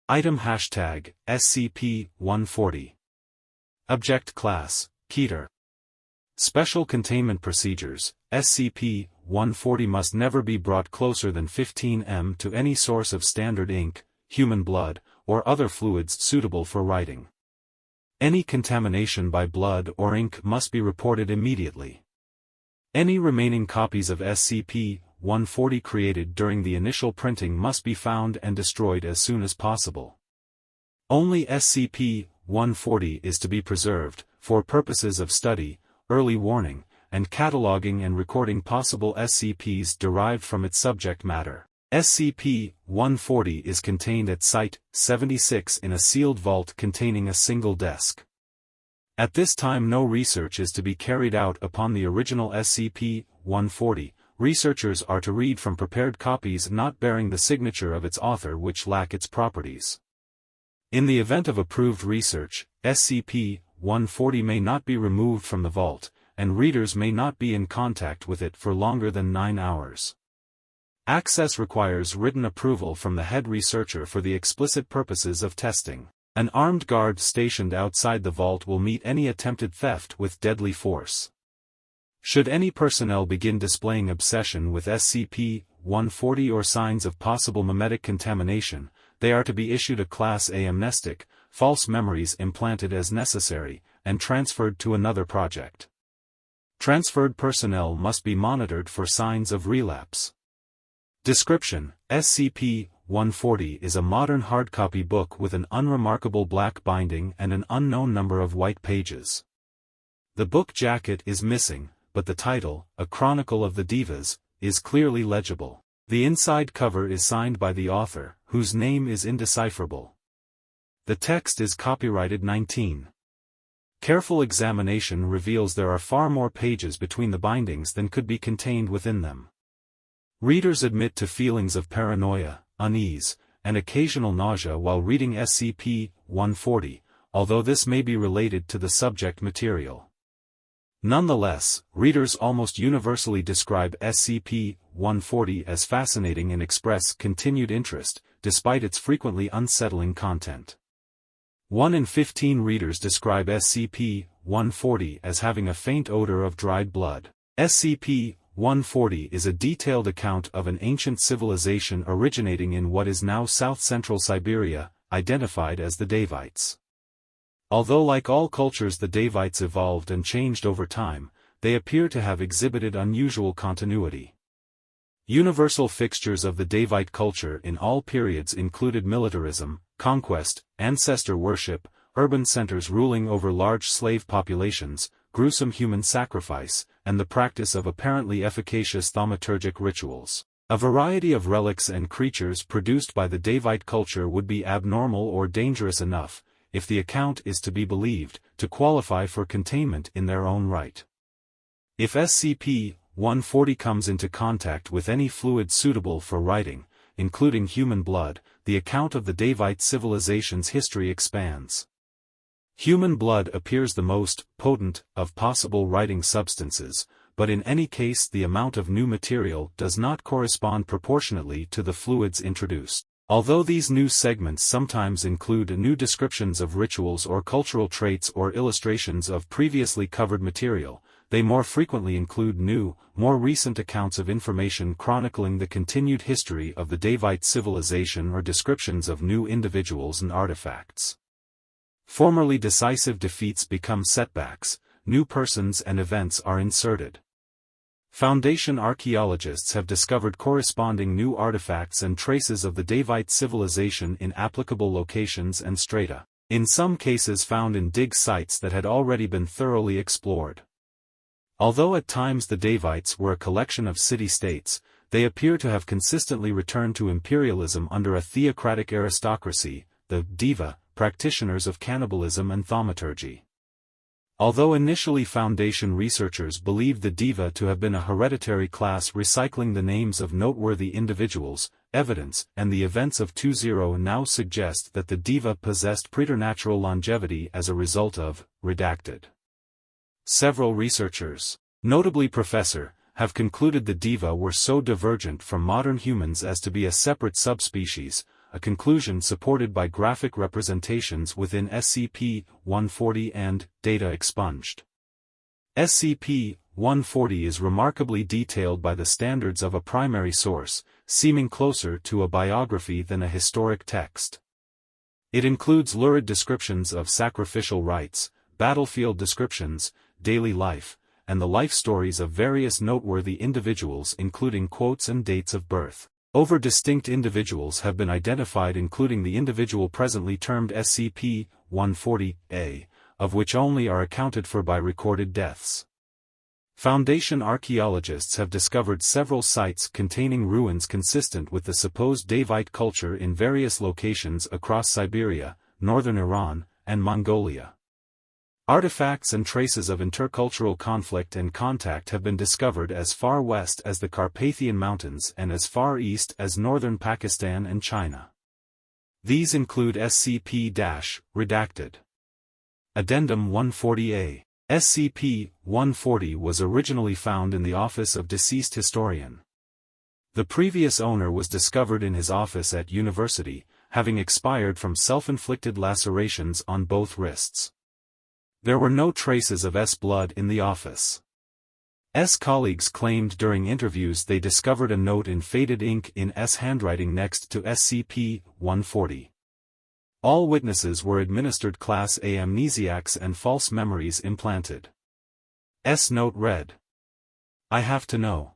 Item hashtag SCP-140. Object Class Keter. Special Containment Procedures. SCP-140 must never be brought closer than 15 m to any source of standard ink, human blood, or other fluids suitable for writing. Any contamination by blood or ink must be reported immediately. Any remaining copies of SCP-140 created during the initial printing must be found and destroyed as soon as possible. Only SCP-140 is to be preserved, for purposes of study, early warning, and cataloging and recording possible SCPs derived from its subject matter. SCP-140 is contained at Site-76 in a sealed vault containing a single desk. At this time no research is to be carried out upon the original SCP-140. Researchers are to read from prepared copies not bearing the signature of its author which lack its properties. In the event of approved research, SCP-140 may not be removed from the vault, and readers may not be in contact with it for longer than 9 hours. Access requires written approval from the head researcher for the explicit purposes of testing. An armed guard stationed outside the vault will meet any attempted theft with deadly force. Should any personnel begin displaying obsession with SCP-140 or signs of possible memetic contamination, they are to be issued a Class A amnestic, false memories implanted as necessary, and transferred to another project. Transferred personnel must be monitored for signs of relapse. Description: SCP-140 is a modern hardcopy book with an unremarkable black binding and an unknown number of white pages. The book jacket is missing, but the title, A Chronicle of the Divas, is clearly legible. The inside cover is signed by the author, whose name is indecipherable. The text is copyrighted 19. Careful examination reveals there are far more pages between the bindings than could be contained within them. Readers admit to feelings of paranoia, unease, and occasional nausea while reading SCP-140, although this may be related to the subject material. Nonetheless, readers almost universally describe SCP-140 as fascinating and express continued interest, despite its frequently unsettling content. 1 in 15 readers describe SCP-140 as having a faint odor of dried blood. SCP-140 is a detailed account of an ancient civilization originating in what is now south-central Siberia, identified as the Davites. Although like all cultures the Davites evolved and changed over time, they appear to have exhibited unusual continuity. Universal fixtures of the Davite culture in all periods included militarism, conquest, ancestor worship, urban centers ruling over large slave populations, gruesome human sacrifice, and the practice of apparently efficacious thaumaturgic rituals. A variety of relics and creatures produced by the Davite culture would be abnormal or dangerous enough, if the account is to be believed, to qualify for containment in their own right. If SCP-140 comes into contact with any fluid suitable for writing, including human blood, the account of the Davite civilization's history expands. Human blood appears the most potent of possible writing substances, but in any case the amount of new material does not correspond proportionately to the fluids introduced. Although these new segments sometimes include new descriptions of rituals or cultural traits or illustrations of previously covered material, they more frequently include new, more recent accounts of information chronicling the continued history of the Davite civilization or descriptions of new individuals and artifacts. Formerly decisive defeats become setbacks, new persons and events are inserted. Foundation archaeologists have discovered corresponding new artifacts and traces of the Davite civilization in applicable locations and strata, in some cases found in dig sites that had already been thoroughly explored. Although at times the Davites were a collection of city-states, they appear to have consistently returned to imperialism under a theocratic aristocracy, the Diva, practitioners of cannibalism and thaumaturgy. Although initially Foundation researchers believed the Diva to have been a hereditary class recycling the names of noteworthy individuals, evidence and the events of 2.0 now suggest that the Diva possessed preternatural longevity as a result of redacted. Several researchers, notably Professor, have concluded the Diva were so divergent from modern humans as to be a separate subspecies, a conclusion supported by graphic representations within SCP-140 and data expunged. SCP-140 is remarkably detailed by the standards of a primary source, seeming closer to a biography than a historic text. It includes lurid descriptions of sacrificial rites, battlefield descriptions, daily life, and the life stories of various noteworthy individuals, including quotes and dates of birth. Over distinct individuals have been identified, including the individual presently termed SCP-140-A, of which only are accounted for by recorded deaths. Foundation archaeologists have discovered several sites containing ruins consistent with the supposed Davite culture in various locations across Siberia, northern Iran, and Mongolia. Artifacts and traces of intercultural conflict and contact have been discovered as far west as the Carpathian Mountains and as far east as northern Pakistan and China. These include SCP-redacted. Addendum 140-A. SCP-140 was originally found in the office of deceased historian. The previous owner was discovered in his office at university, having expired from self-inflicted lacerations on both wrists. There were no traces of S blood in the office. S colleagues claimed during interviews they discovered a note in faded ink in S handwriting next to SCP-140. All witnesses were administered Class A amnesiacs and false memories implanted. S note read, "I have to know.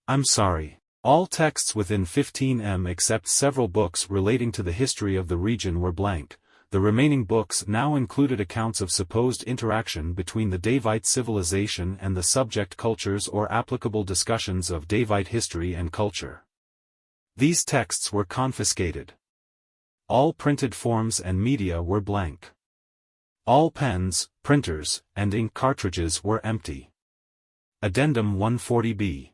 I'm sorry. All texts within 15 except several books relating to the history of the region were blank. The remaining books now included accounts of supposed interaction between the Davite civilization and the subject cultures or applicable discussions of Davite history and culture. These texts were confiscated. All printed forms and media were blank. All pens, printers, and ink cartridges were empty." Addendum 140-B.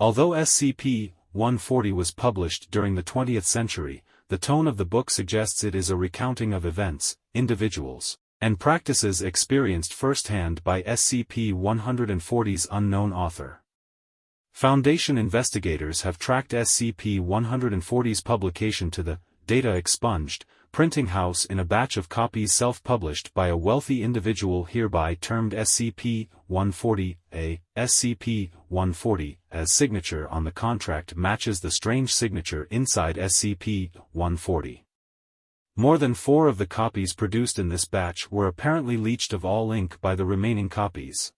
Although SCP-140 was published during the 20th century, the tone of the book suggests it is a recounting of events, individuals, and practices experienced firsthand by SCP-140's unknown author. Foundation investigators have tracked SCP-140's publication to the data expunged printing house in a batch of copies self-published by a wealthy individual hereby termed SCP-140-A. SCP-140, as signature on the contract matches the strange signature inside SCP-140. More than 4 of the copies produced in this batch were apparently leached of all ink by the remaining copies.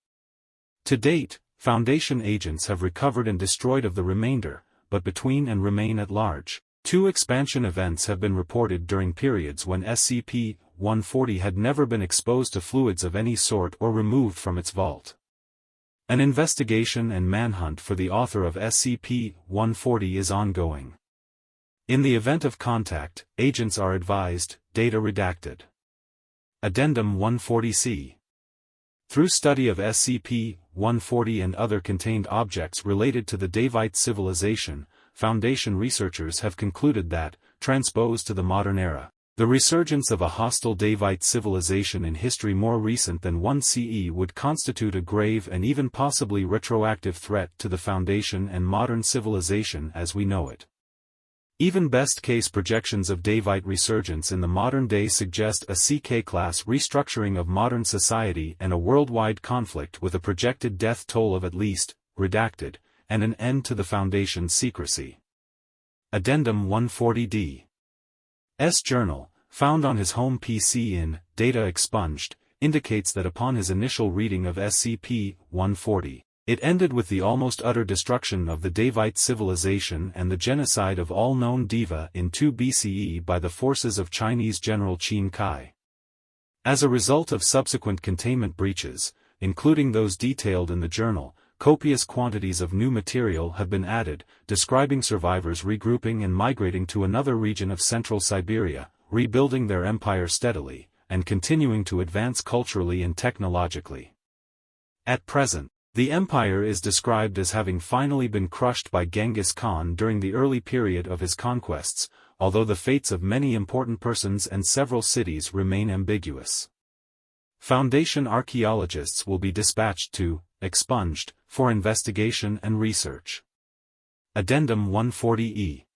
To date, Foundation agents have recovered and destroyed of the remainder, but between and remain at large. 2 expansion events have been reported during periods when SCP-140 had never been exposed to fluids of any sort or removed from its vault. An investigation and manhunt for the author of SCP-140 is ongoing. In the event of contact, agents are advised, data redacted. Addendum 140-C. Through study of SCP-140 and other contained objects related to the Davite civilization, Foundation researchers have concluded that, transposed to the modern era, the resurgence of a hostile Davite civilization in history more recent than 1 CE would constitute a grave and even possibly retroactive threat to the Foundation and modern civilization as we know it. Even best-case projections of Davite resurgence in the modern day suggest a CK-class restructuring of modern society and a worldwide conflict with a projected death toll of at least, redacted, and an end to the Foundation's secrecy. Addendum 140-D. S. journal, found on his home PC in Data Expunged, indicates that upon his initial reading of SCP-140, it ended with the almost utter destruction of the Davite civilization and the genocide of all known Deva in 2 BCE by the forces of Chinese General Qin Kai. As a result of subsequent containment breaches, including those detailed in the journal, copious quantities of new material have been added, describing survivors regrouping and migrating to another region of central Siberia, rebuilding their empire steadily, and continuing to advance culturally and technologically. At present, the empire is described as having finally been crushed by Genghis Khan during the early period of his conquests, although the fates of many important persons and several cities remain ambiguous. Foundation archaeologists will be dispatched to Expunged for investigation and research. Addendum 140-E.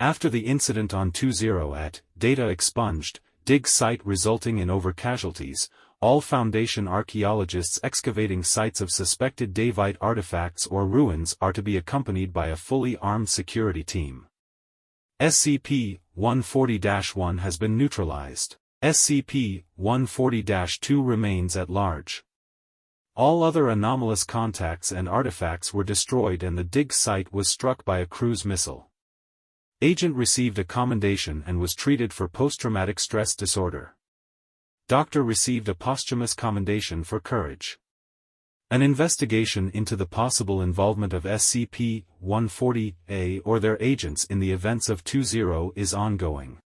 After the incident on 20 at, data expunged, dig site resulting in over casualties, all Foundation archaeologists excavating sites of suspected Davite artifacts or ruins are to be accompanied by a fully armed security team. SCP-140-1 has been neutralized. SCP-140-2 remains at large. All other anomalous contacts and artifacts were destroyed and the dig site was struck by a cruise missile. Agent received a commendation and was treated for post-traumatic stress disorder. Doctor received a posthumous commendation for courage. An investigation into the possible involvement of SCP-140-A or their agents in the events of 20 is ongoing.